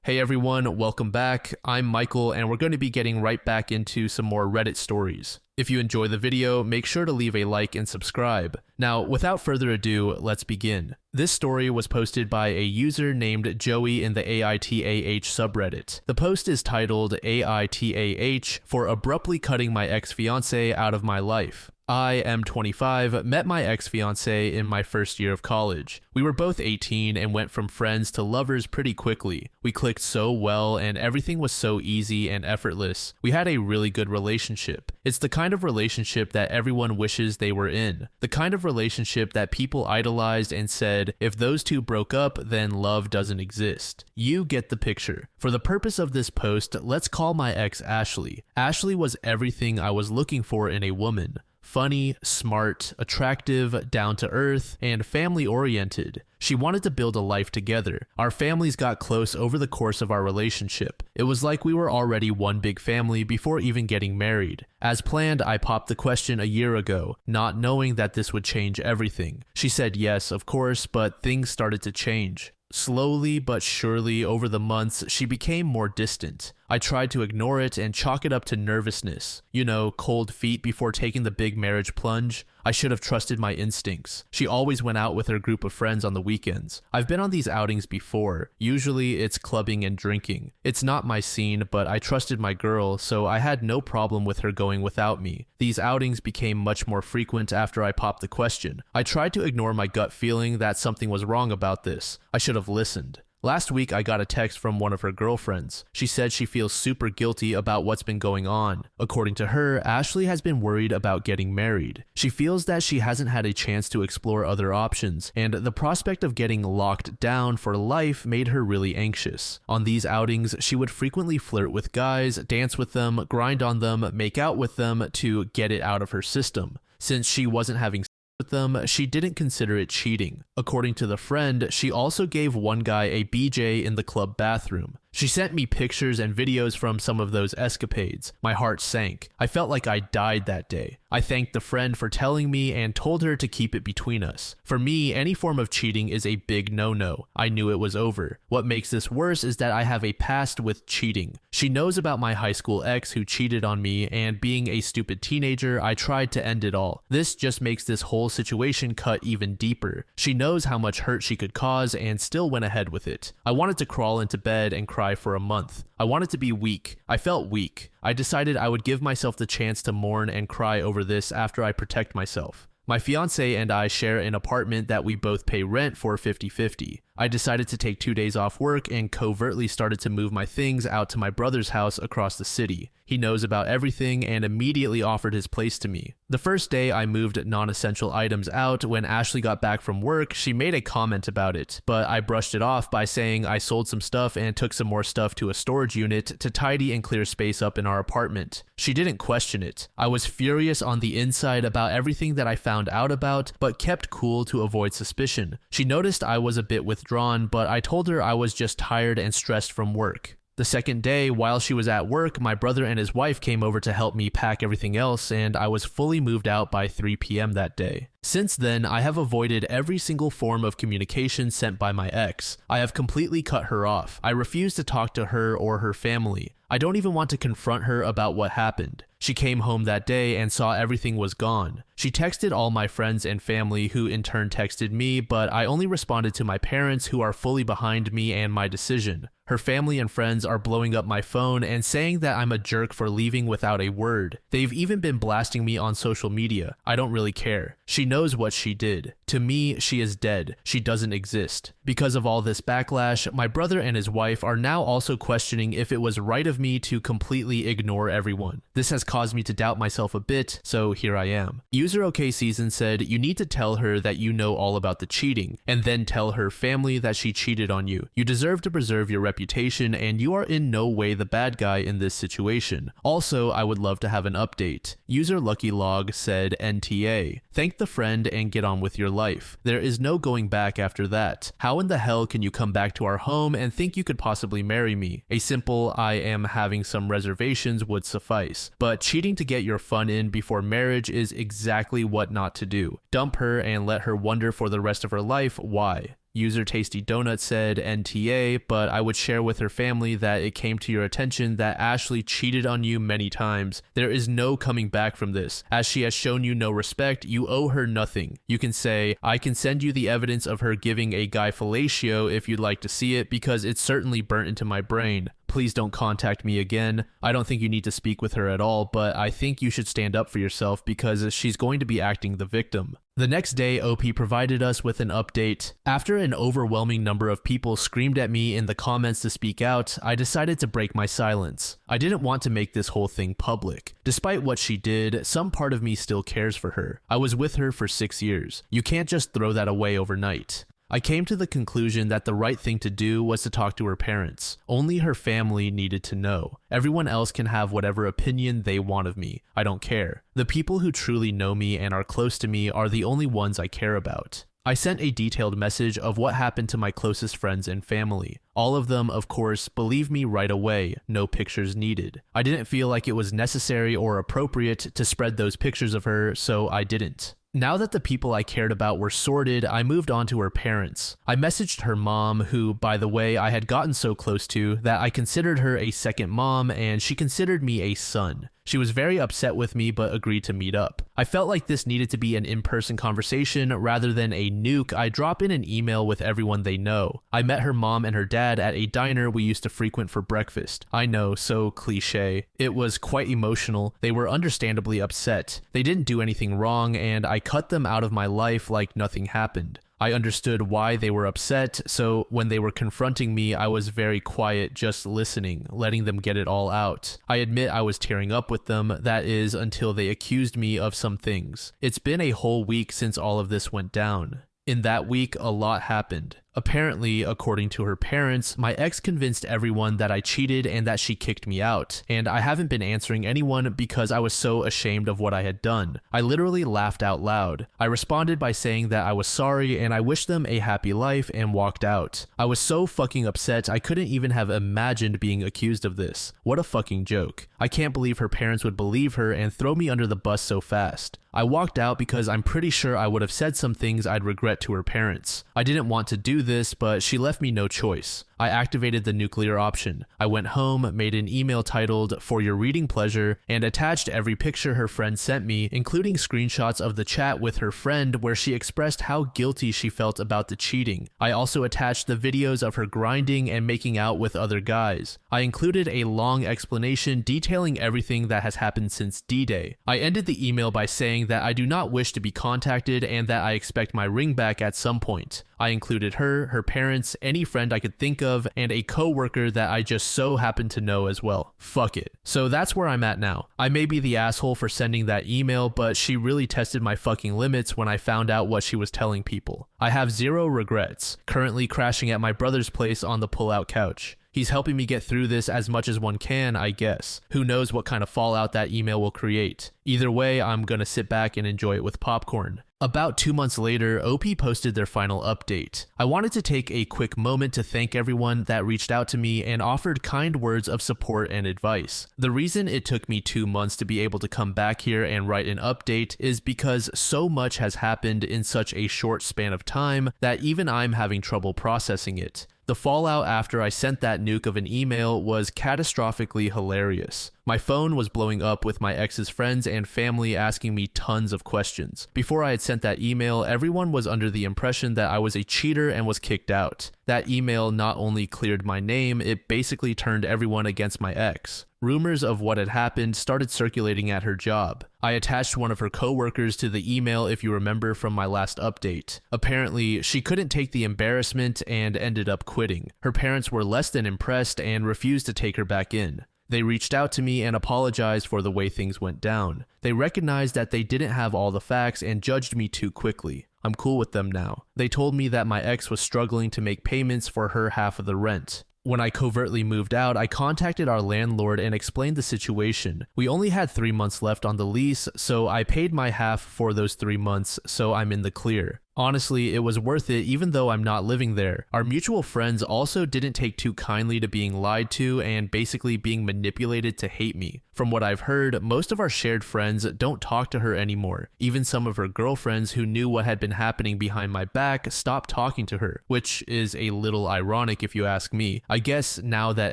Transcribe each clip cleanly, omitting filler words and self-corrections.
Hey everyone, welcome back. I'm Michael and we're going to be getting right back into some more Reddit stories. If you enjoy the video, make sure to leave a like and subscribe. Now, without further ado, let's begin. This story was posted by a user named Joey in the AITAH subreddit. The post is titled AITAH for abruptly cutting my ex-fiancé out of my life. I am 25, met my ex-fiancé in my first year of college. We were both 18 and went from friends to lovers pretty quickly. We clicked so well and everything was so easy and effortless. We had a really good relationship. It's the kind of relationship that everyone wishes they were in. The kind of relationship that people idolized and said, if those two broke up, then love doesn't exist. You get the picture. For the purpose of this post, let's call my ex Ashley. Ashley was everything I was looking for in a woman. Funny, smart, attractive, down-to-earth, and family-oriented. She wanted to build a life together. Our families got close over the course of our relationship. It was like we were already one big family before even getting married. As planned, I popped the question a year ago, not knowing that this would change everything. She said yes, of course, but things started to change. Slowly but surely over the months, she became more distant. I tried to ignore it and chalk it up to nervousness. You know, cold feet before taking the big marriage plunge. I should have trusted my instincts. She always went out with her group of friends on the weekends. I've been on these outings before. Usually it's clubbing and drinking. It's not my scene, but I trusted my girl, so I had no problem with her going without me. These outings became much more frequent after I popped the question. I tried to ignore my gut feeling that something was wrong about this. I should have listened. Last week, I got a text from one of her girlfriends. She said she feels super guilty about what's been going on. According to her, Ashley has been worried about getting married. She feels that she hasn't had a chance to explore other options, and the prospect of getting locked down for life made her really anxious. On these outings, she would frequently flirt with guys, dance with them, grind on them, make out with them to get it out of her system. Since she wasn't having with them, she didn't consider it cheating. According to the friend, she also gave one guy a BJ in the club bathroom. She sent me pictures and videos from some of those escapades. My heart sank. I felt like I died that day. I thanked the friend for telling me and told her to keep it between us. For me, any form of cheating is a big no-no. I knew it was over. What makes this worse is that I have a past with cheating. She knows about my high school ex who cheated on me, and being a stupid teenager, I tried to end it all. This just makes this whole situation cut even deeper. She knows how much hurt she could cause and still went ahead with it. I wanted to crawl into bed and cry for a month. I wanted to be weak. I felt weak. I decided I would give myself the chance to mourn and cry over this after I protect myself. My fiance and I share an apartment that we both pay rent for 50-50. I decided to take 2 days off work and covertly started to move my things out to my brother's house across the city. He knows about everything and immediately offered his place to me. The first day I moved non-essential items out, when Ashley got back from work, she made a comment about it, but I brushed it off by saying I sold some stuff and took some more stuff to a storage unit to tidy and clear space up in our apartment. She didn't question it. I was furious on the inside about everything that I found out about, but kept cool to avoid suspicion. She noticed I was a bit withdrawn, but I told her I was just tired and stressed from work. The second day, while she was at work, my brother and his wife came over to help me pack everything else, and I was fully moved out by 3 p.m. that day. Since then, I have avoided every single form of communication sent by my ex. I have completely cut her off. I refuse to talk to her or her family. I don't even want to confront her about what happened. She came home that day and saw everything was gone. She texted all my friends and family, who in turn texted me, but I only responded to my parents, who are fully behind me and my decision. Her family and friends are blowing up my phone and saying that I'm a jerk for leaving without a word. They've even been blasting me on social media. I don't really care. She knows what she did. To me, she is dead. She doesn't exist. Because of all this backlash, my brother and his wife are now also questioning if it was right of me to completely ignore everyone. This has caused me to doubt myself a bit, so here I am. User OK Season said, you need to tell her that you know all about the cheating, and then tell her family that she cheated on you. You deserve to preserve your reputation, and you are in no way the bad guy in this situation. Also, I would love to have an update. User Lucky Log said NTA. Thank the friend and get on with your life. There is no going back after that. How in the hell can you come back to our home and think you could possibly marry me? A simple I am having some reservations would suffice. But cheating to get your fun in before marriage is exactly what not to do. Dump her and let her wonder for the rest of her life why. User Tasty Donut said NTA, but I would share with her family that it came to your attention that Ashley cheated on you many times. There is no coming back from this. As she has shown you no respect, you owe her nothing. You can say, I can send you the evidence of her giving a guy fellatio if you'd like to see it, because it's certainly burnt into my brain. Please don't contact me again. I don't think you need to speak with her at all, but I think you should stand up for yourself because she's going to be acting the victim. The next day, OP provided us with an update. After an overwhelming number of people screamed at me in the comments to speak out, I decided to break my silence. I didn't want to make this whole thing public. Despite what she did, some part of me still cares for her. I was with her for 6 years. You can't just throw that away overnight. I came to the conclusion that the right thing to do was to talk to her parents. Only her family needed to know. Everyone else can have whatever opinion they want of me. I don't care. The people who truly know me and are close to me are the only ones I care about. I sent a detailed message of what happened to my closest friends and family. All of them, of course, believed me right away, no pictures needed. I didn't feel like it was necessary or appropriate to spread those pictures of her, so I didn't. Now that the people I cared about were sorted, I moved on to her parents. I messaged her mom, who, by the way, I had gotten so close to that I considered her a second mom and she considered me a son. She was very upset with me but agreed to meet up. I felt like this needed to be an in-person conversation rather than a nuke. I drop in an email with everyone they know. I met her mom and her dad at a diner we used to frequent for breakfast. I know, so cliche. It was quite emotional. They were understandably upset. They didn't do anything wrong and I cut them out of my life like nothing happened. I understood why they were upset, so when they were confronting me, I was very quiet, just listening, letting them get it all out. I admit I was tearing up with them, that is, until they accused me of some things. It's been a whole week since all of this went down. In that week, a lot happened. Apparently, according to her parents, my ex convinced everyone that I cheated and that she kicked me out, and I haven't been answering anyone because I was so ashamed of what I had done. I literally laughed out loud. I responded by saying that I was sorry and I wished them a happy life and walked out. I was so fucking upset I couldn't even have imagined being accused of this. What a fucking joke. I can't believe her parents would believe her and throw me under the bus so fast. I walked out because I'm pretty sure I would have said some things I'd regret to her parents. I didn't want to do this, but she left me no choice. I activated the nuclear option. I went home, made an email titled "For Your Reading Pleasure," and attached every picture her friend sent me, including screenshots of the chat with her friend where she expressed how guilty she felt about the cheating. I also attached the videos of her grinding and making out with other guys. I included a long explanation detailing everything that has happened since D-Day. I ended the email by saying that I do not wish to be contacted and that I expect my ring back at some point. I included her parents, any friend I could think of, and a co-worker that I just so happened to know as well. Fuck it. So that's where I'm at now. I may be the asshole for sending that email, but she really tested my fucking limits when I found out what she was telling people. I have zero regrets, currently crashing at my brother's place on the pull-out couch. He's helping me get through this as much as one can, I guess. Who knows what kind of fallout that email will create. Either way, I'm gonna sit back and enjoy it with popcorn. About 2 months later, OP posted their final update. I wanted to take a quick moment to thank everyone that reached out to me and offered kind words of support and advice. The reason it took me 2 months to be able to come back here and write an update is because so much has happened in such a short span of time that even I'm having trouble processing it. The fallout after I sent that nuke of an email was catastrophically hilarious. My phone was blowing up with my ex's friends and family asking me tons of questions. Before I had sent that email, everyone was under the impression that I was a cheater and was kicked out. That email not only cleared my name, it basically turned everyone against my ex. Rumors of what had happened started circulating at her job. I attached one of her co-workers to the email if you remember from my last update. Apparently, she couldn't take the embarrassment and ended up quitting. Her parents were less than impressed and refused to take her back in. They reached out to me and apologized for the way things went down. They recognized that they didn't have all the facts and judged me too quickly. I'm cool with them now. They told me that my ex was struggling to make payments for her half of the rent. When I covertly moved out, I contacted our landlord and explained the situation. We only had 3 months left on the lease, so I paid my half for those 3 months, so I'm in the clear. Honestly, it was worth it even though I'm not living there. Our mutual friends also didn't take too kindly to being lied to and basically being manipulated to hate me. From what I've heard, most of our shared friends don't talk to her anymore. Even some of her girlfriends who knew what had been happening behind my back stopped talking to her, which is a little ironic if you ask me. I guess now that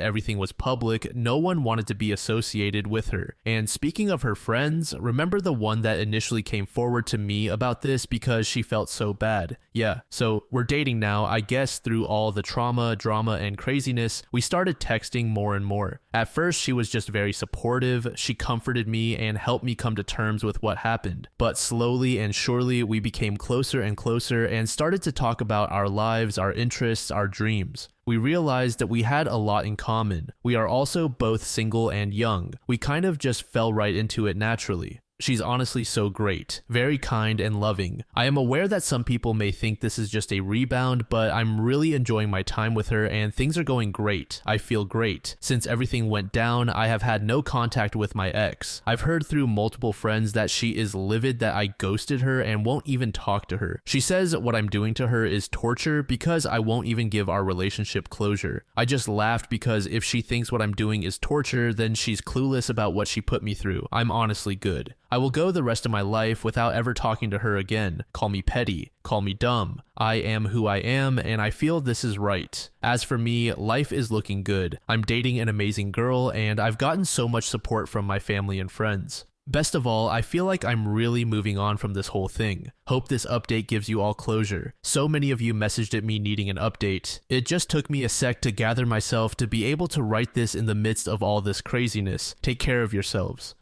everything was public, no one wanted to be associated with her. And speaking of her friends, remember the one that initially came forward to me about this because she felt so bad? Yeah, so we're dating now. I guess through all the trauma, drama, and craziness, we started texting more and more. At first, she was just very supportive. She comforted me and helped me come to terms with what happened. But slowly and surely, we became closer and closer and started to talk about our lives, our interests, our dreams. We realized that we had a lot in common. We are also both single and young. We kind of just fell right into it naturally. She's honestly so great, very kind and loving. I am aware that some people may think this is just a rebound, but I'm really enjoying my time with her and things are going great. I feel great. Since everything went down, I have had no contact with my ex. I've heard through multiple friends that she is livid that I ghosted her and won't even talk to her. She says what I'm doing to her is torture because I won't even give our relationship closure. I just laughed because if she thinks what I'm doing is torture, then she's clueless about what she put me through. I'm honestly good. I will go the rest of my life without ever talking to her again. Call me petty, call me dumb. I am who I am, and I feel this is right. As for me, life is looking good. I'm dating an amazing girl, and I've gotten so much support from my family and friends. Best of all, I feel like I'm really moving on from this whole thing. Hope this update gives you all closure. So many of you messaged at me needing an update. It just took me a sec to gather myself to be able to write this in the midst of all this craziness. Take care of yourselves.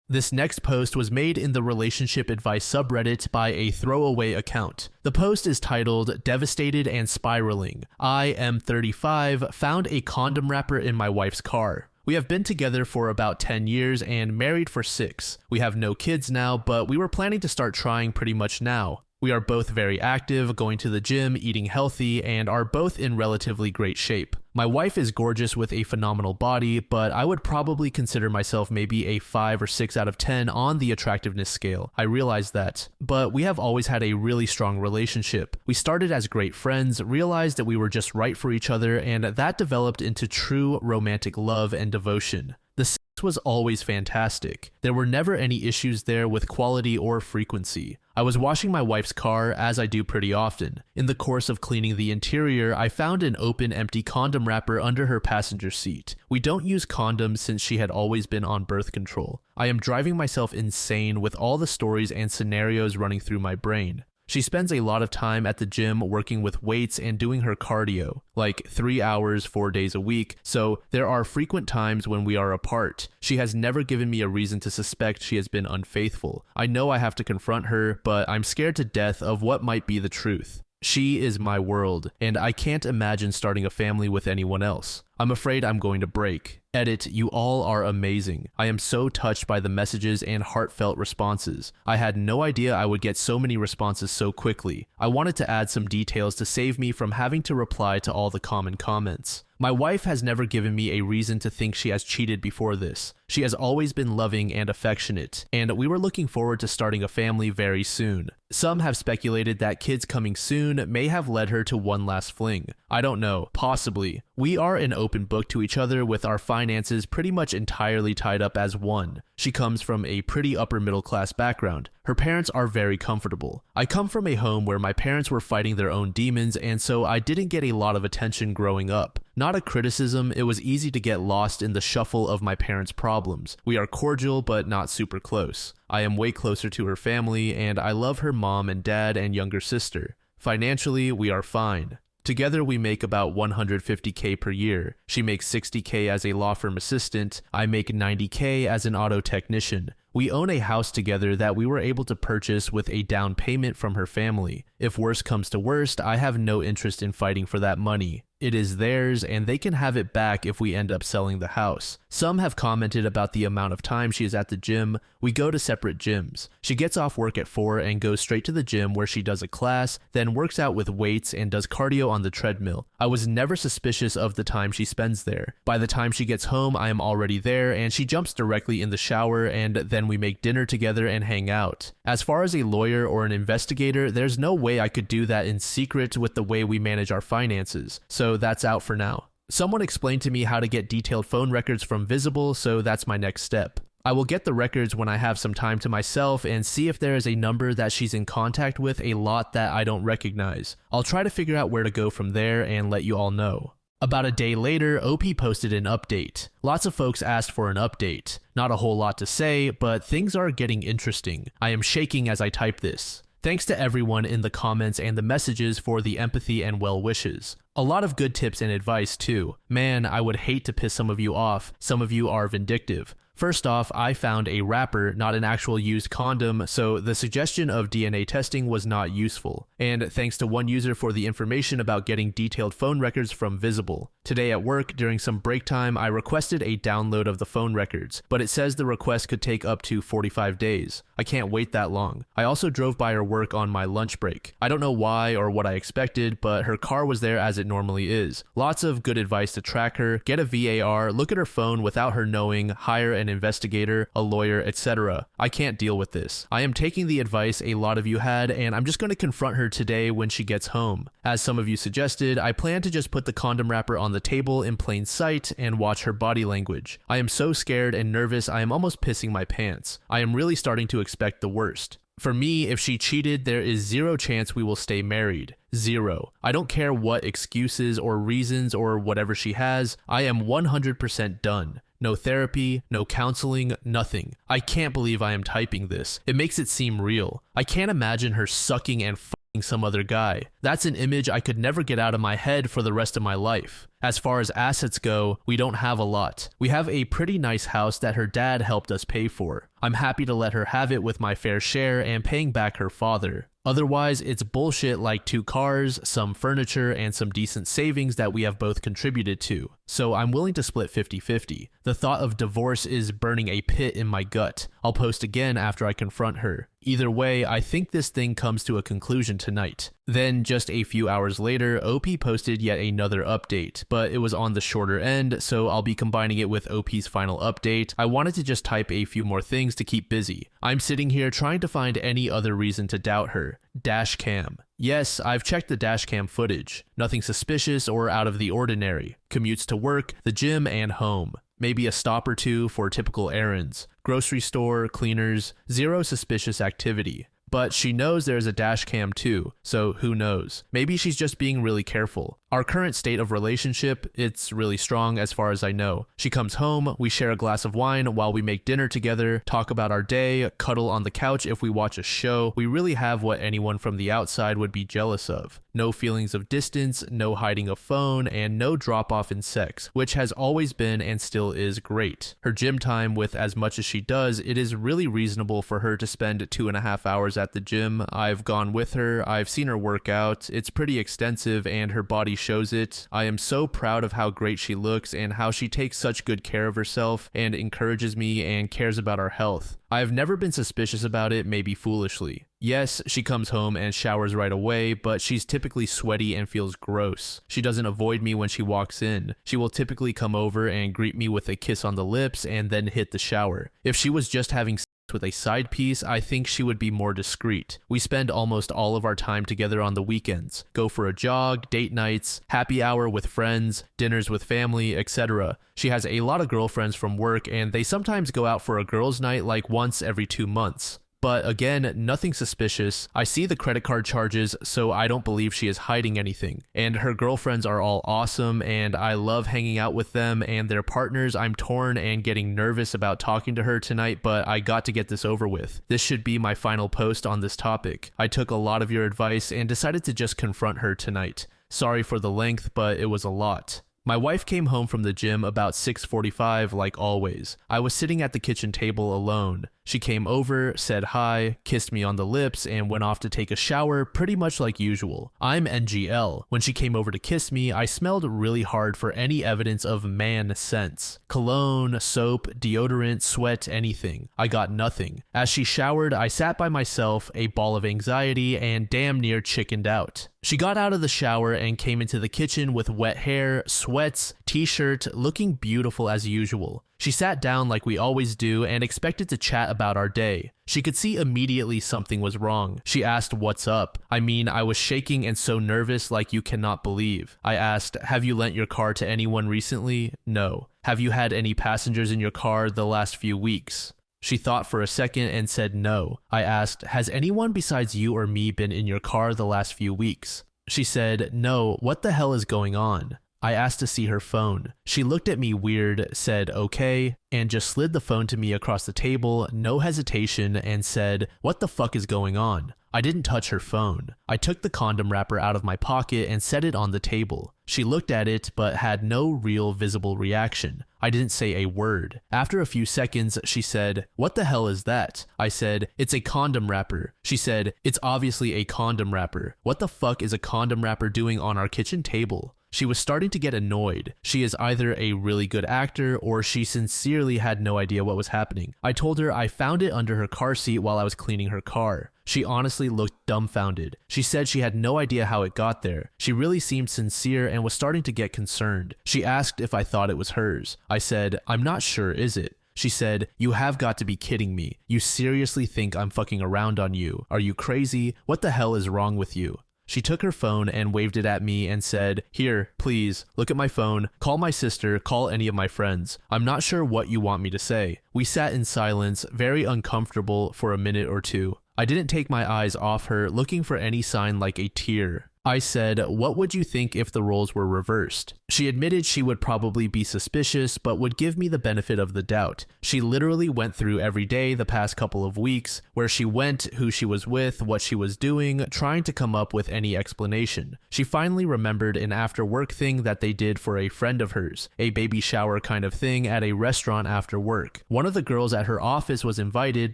This next post was made in the relationship advice subreddit by a throwaway account. The post is titled, "Devastated and Spiraling. I am 35, found a condom wrapper in my wife's car. We have been together for about 10 years and married for 6. We have no kids now, but we were planning to start trying pretty much now. We are both very active, going to the gym, eating healthy, and are both in relatively great shape. My wife is gorgeous with a phenomenal body, but I would probably consider myself maybe a 5 or 6 out of 10 on the attractiveness scale. I realize that. But we have always had a really strong relationship. We started as great friends, realized that we were just right for each other, and that developed into true romantic love and devotion. The sex was always fantastic. There were never any issues there with quality or frequency. I was washing my wife's car, as I do pretty often. In the course of cleaning the interior, I found an open, empty condom wrapper under her passenger seat. We don't use condoms since she had always been on birth control. I am driving myself insane with all the stories and scenarios running through my brain. She spends a lot of time at the gym working with weights and doing her cardio, like 3 hours, 4 days a week, so there are frequent times when we are apart. She has never given me a reason to suspect she has been unfaithful. I know I have to confront her, but I'm scared to death of what might be the truth. She is my world, and I can't imagine starting a family with anyone else. I'm afraid I'm going to break. Edit, you all are amazing. I am so touched by the messages and heartfelt responses. I had no idea I would get so many responses so quickly. I wanted to add some details to save me from having to reply to all the common comments. My wife has never given me a reason to think she has cheated before this. She has always been loving and affectionate, and we were looking forward to starting a family very soon. Some have speculated that kids coming soon may have led her to one last fling. I don't know, possibly. We are an open book to each other with our finances pretty much entirely tied up as one. She comes from a pretty upper middle class background. Her parents are very comfortable. I come from a home where my parents were fighting their own demons, and so I didn't get a lot of attention growing up. Not a criticism, it was easy to get lost in the shuffle of my parents' problems. We are cordial, but not super close. I am way closer to her family, and I love her mom and dad and younger sister. Financially, we are fine. Together we make about $150K per year. She makes $60K as a law firm assistant. I make $90K as an auto technician. We own a house together that we were able to purchase with a down payment from her family. If worst comes to worst, I have no interest in fighting for that money. It is theirs, and they can have it back if we end up selling the house. Some have commented about the amount of time she is at the gym. We go to separate gyms. She gets off work at 4 and goes straight to the gym where she does a class, then works out with weights and does cardio on the treadmill. I was never suspicious of the time she spends there. By the time she gets home, I am already there, and she jumps directly in the shower, and then we make dinner together and hang out. As far as a lawyer or an investigator, there's no way I could do that in secret with the way we manage our finances, so that's out for now. Someone explained to me how to get detailed phone records from Visible, so that's my next step. I will get the records when I have some time to myself and see if there is a number that she's in contact with a lot that I don't recognize. I'll try to figure out where to go from there and let you all know. About a day later, OP posted an update. Lots of folks asked for an update. Not a whole lot to say, but things are getting interesting. I am shaking as I type this. Thanks to everyone in the comments and the messages for the empathy and well wishes. A lot of good tips and advice too. Man, I would hate to piss some of you off. Some of you are vindictive. First off, I found a wrapper, not an actual used condom, so the suggestion of DNA testing was not useful. And thanks to one user for the information about getting detailed phone records from Visible. Today at work, during some break time, I requested a download of the phone records, but it says the request could take up to 45 days. I can't wait that long. I also drove by her work on my lunch break. I don't know why or what I expected, but her car was there as it normally is. Lots of good advice to track her, get a VAR, look at her phone without her knowing, hire an investigator, a lawyer, etc. I can't deal with this. I am taking the advice a lot of you had, and I'm just going to confront her today when she gets home. As some of you suggested, I plan to just put the condom wrapper on the table in plain sight and watch her body language. I am so scared and nervous I am almost pissing my pants. I am really starting to expect the worst. For me, if she cheated, there is zero chance we will stay married. Zero. I don't care what excuses or reasons or whatever she has, I am 100% done. No therapy, no counseling, nothing. I can't believe I am typing this. It makes it seem real. I can't imagine her sucking and fucking some other guy. That's an image I could never get out of my head for the rest of my life. As far as assets go, we don't have a lot. We have a pretty nice house that her dad helped us pay for. I'm happy to let her have it with my fair share and paying back her father. Otherwise, it's bullshit like 2 cars, some furniture, and some decent savings that we have both contributed to. So I'm willing to split 50-50. The thought of divorce is burning a pit in my gut. I'll post again after I confront her. Either way, I think this thing comes to a conclusion tonight. Then, just a few hours later, OP posted yet another update, but it was on the shorter end, so I'll be combining it with OP's final update. I wanted to just type a few more things to keep busy. I'm sitting here trying to find any other reason to doubt her. Dash cam. Yes, I've checked the dash cam footage. Nothing suspicious or out of the ordinary. Commutes to work, the gym, and home. Maybe a stop or two for typical errands. Grocery store, cleaners, zero suspicious activity. But she knows there's a dash cam too, so who knows? Maybe she's just being really careful. Our current state of relationship, it's really strong as far as I know. She comes home, we share a glass of wine while we make dinner together, talk about our day, cuddle on the couch if we watch a show. We really have what anyone from the outside would be jealous of. No feelings of distance, no hiding a phone, and no drop off in sex, which has always been and still is great. Her gym time, with as much as she does, it is really reasonable for her to spend 2.5 hours at the gym. I've gone with her, I've seen her work out, it's pretty extensive and her body shows it. I am so proud of how great she looks and how she takes such good care of herself and encourages me and cares about our health. I've never been suspicious about it, maybe foolishly. Yes, she comes home and showers right away, but she's typically sweaty and feels gross. She doesn't avoid me when she walks in. She will typically come over and greet me with a kiss on the lips and then hit the shower. If she was just having sex with a side piece, I think she would be more discreet. We spend almost all of our time together on the weekends. Go for a jog, date nights, happy hour with friends, dinners with family, etc. She has a lot of girlfriends from work and they sometimes go out for a girls' night like once every 2 months. But again, nothing suspicious. I see the credit card charges, so I don't believe she is hiding anything. And her girlfriends are all awesome, and I love hanging out with them and their partners. I'm torn and getting nervous about talking to her tonight, but I got to get this over with. This should be my final post on this topic. I took a lot of your advice and decided to just confront her tonight. Sorry for the length, but it was a lot. My wife came home from the gym about 6:45 like always. I was sitting at the kitchen table alone. She came over, said hi, kissed me on the lips, and went off to take a shower pretty much like usual. I'm NGL. When she came over to kiss me, I smelled really hard for any evidence of man scents. Cologne, soap, deodorant, sweat, anything. I got nothing. As she showered, I sat by myself, a ball of anxiety, and damn near chickened out. She got out of the shower and came into the kitchen with wet hair, sweats, t-shirt, looking beautiful as usual. She sat down like we always do and expected to chat about our day. She could see immediately something was wrong. She asked, "What's up?" I mean, I was shaking and so nervous like you cannot believe. I asked, "Have you lent your car to anyone recently?" "No." "Have you had any passengers in your car the last few weeks?" She thought for a second and said no. I asked, "Has anyone besides you or me been in your car the last few weeks?" She said, "No, what the hell is going on?" I asked to see her phone. She looked at me weird, said okay, and just slid the phone to me across the table, no hesitation, and said, "What the fuck is going on?" I didn't touch her phone. I took the condom wrapper out of my pocket and set it on the table. She looked at it, but had no real visible reaction. I didn't say a word. After a few seconds, she said, "What the hell is that?" I said, "It's a condom wrapper." She said, "It's obviously a condom wrapper. What the fuck is a condom wrapper doing on our kitchen table?" She was starting to get annoyed. She is either a really good actor or she sincerely had no idea what was happening. I told her I found it under her car seat while I was cleaning her car. She honestly looked dumbfounded. She said she had no idea how it got there. She really seemed sincere and was starting to get concerned. She asked if I thought it was hers. I said, "I'm not sure, is it?" She said, "You have got to be kidding me. You seriously think I'm fucking around on you? Are you crazy? What the hell is wrong with you?" She took her phone and waved it at me and said, "Here, please, look at my phone, call my sister, call any of my friends. I'm not sure what you want me to say." We sat in silence, very uncomfortable for a minute or two. I didn't take my eyes off her, looking for any sign like a tear. I said, "What would you think if the roles were reversed?" She admitted she would probably be suspicious, but would give me the benefit of the doubt. She literally went through every day the past couple of weeks, where she went, who she was with, what she was doing, trying to come up with any explanation. She finally remembered an after-work thing that they did for a friend of hers, a baby shower kind of thing at a restaurant after work. One of the girls at her office was invited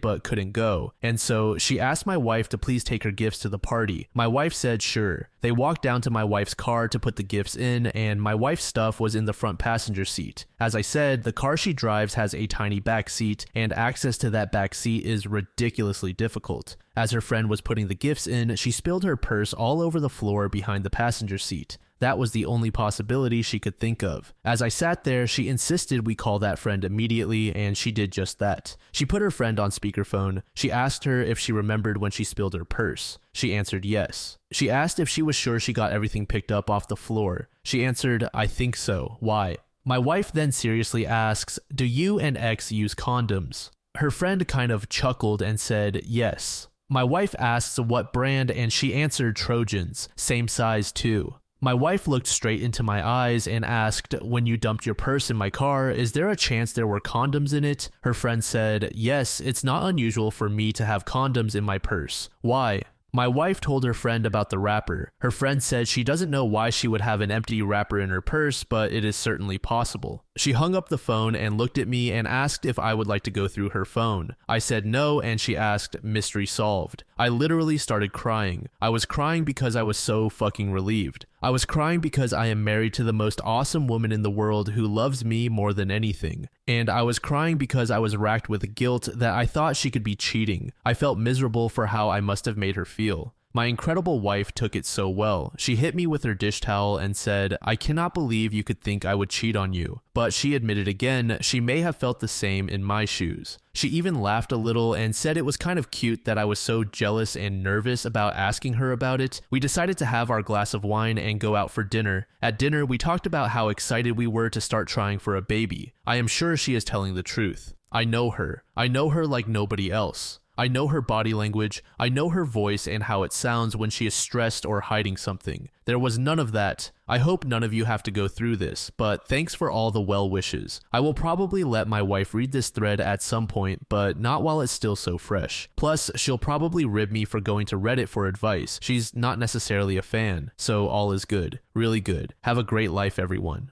but couldn't go, and so she asked my wife to please take her gifts to the party. My wife said sure. They walked down to my wife's car to put the gifts in, and my wife's stuff was in the front passenger seat. As I said, the car she drives has a tiny back seat, and access to that back seat is ridiculously difficult. As her friend was putting the gifts in, she spilled her purse all over the floor behind the passenger seat. That was the only possibility she could think of. As I sat there, she insisted we call that friend immediately, and she did just that. She put her friend on speakerphone. She asked her if she remembered when she spilled her purse. She answered yes. She asked if she was sure she got everything picked up off the floor. She answered, "I think so. Why?" My wife then seriously asks, "Do you and X use condoms?" Her friend kind of chuckled and said, "Yes." My wife asks what brand, and she answered Trojans, same size too. My wife looked straight into my eyes and asked, "When you dumped your purse in my car, is there a chance there were condoms in it?" Her friend said, "Yes, it's not unusual for me to have condoms in my purse." "Why?" My wife told her friend about the wrapper. Her friend said she doesn't know why she would have an empty wrapper in her purse, but it is certainly possible. She hung up the phone and looked at me and asked if I would like to go through her phone. I said no, and she asked, "Mystery solved." I literally started crying. I was crying because I was so fucking relieved. I was crying because I am married to the most awesome woman in the world who loves me more than anything. And I was crying because I was racked with guilt that I thought she could be cheating. I felt miserable for how I must have made her feel. My incredible wife took it so well. She hit me with her dish towel and said, "I cannot believe you could think I would cheat on you." But she admitted again, she may have felt the same in my shoes. She even laughed a little and said it was kind of cute that I was so jealous and nervous about asking her about it. We decided to have our glass of wine and go out for dinner. At dinner, we talked about how excited we were to start trying for a baby. I am sure she is telling the truth. I know her. I know her like nobody else. I know her body language, I know her voice and how it sounds when she is stressed or hiding something. There was none of that. I hope none of you have to go through this, but thanks for all the well wishes. I will probably let my wife read this thread at some point, but not while it's still so fresh. Plus, she'll probably rib me for going to Reddit for advice. She's not necessarily a fan, so all is good. Really good. Have a great life, everyone.